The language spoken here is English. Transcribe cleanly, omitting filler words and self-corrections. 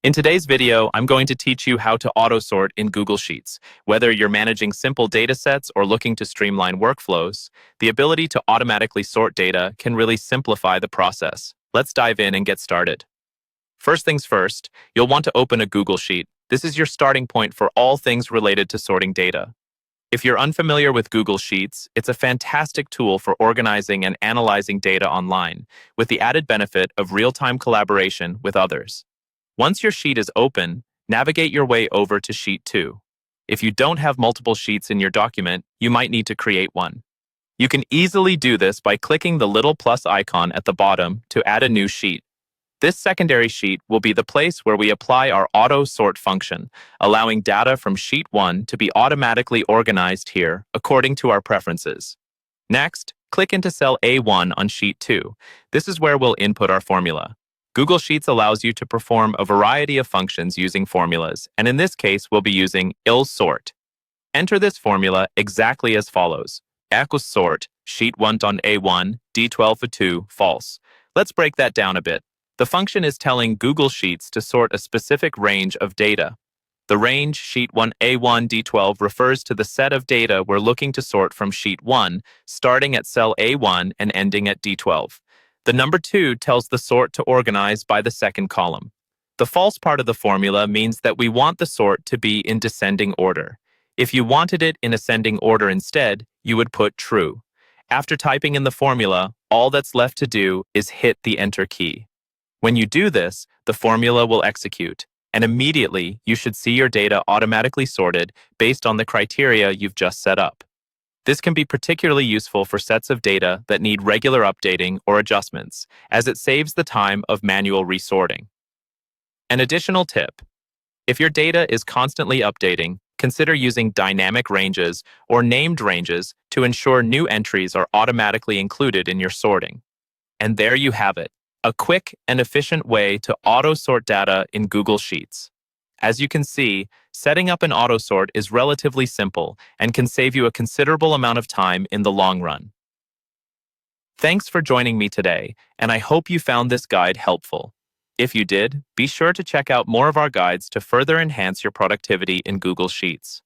In today's video, I'm going to teach you how to auto-sort in Google Sheets. Whether you're managing simple data sets or looking to streamline workflows, the ability to automatically sort data can really simplify the process. Let's dive in and get started. First things first, you'll want to open a Google Sheet. This is your starting point for all things related to sorting data. If you're unfamiliar with Google Sheets, it's a fantastic tool for organizing and analyzing data online, with the added benefit of real-time collaboration with others. Once your sheet is open, navigate your way over to Sheet 2. If you don't have multiple sheets in your document, you might need to create one. You can easily do this by clicking the little plus icon at the bottom to add a new sheet. This secondary sheet will be the place where we apply our auto-sort function, allowing data from Sheet 1 to be automatically organized here according to our preferences. Next, click into cell A1 on Sheet 2. This is where we'll input our formula. Google Sheets allows you to perform a variety of functions using formulas, and in this case, we'll be using sort. Enter this formula exactly as follows. Equals sort, sheet 1 on A1, D12 for 2, false. Let's break that down a bit. The function is telling Google Sheets to sort a specific range of data. The range sheet 1 A1 D12 refers to the set of data we're looking to sort from sheet 1, starting at cell A1 and ending at D12. The number 2 tells the sort to organize by the second column. The false part of the formula means that we want the sort to be in descending order. If you wanted it in ascending order instead, you would put true. After typing in the formula, all that's left to do is hit the Enter key. When you do this, the formula will execute, and immediately you should see your data automatically sorted based on the criteria you've just set up. This can be particularly useful for sets of data that need regular updating or adjustments, as it saves the time of manual resorting. An additional tip: if your data is constantly updating, consider using dynamic ranges or named ranges to ensure new entries are automatically included in your sorting. And there you have it, a quick and efficient way to auto-sort data in Google Sheets. As you can see, setting up an auto-sort is relatively simple and can save you a considerable amount of time in the long run. Thanks for joining me today, and I hope you found this guide helpful. If you did, be sure to check out more of our guides to further enhance your productivity in Google Sheets.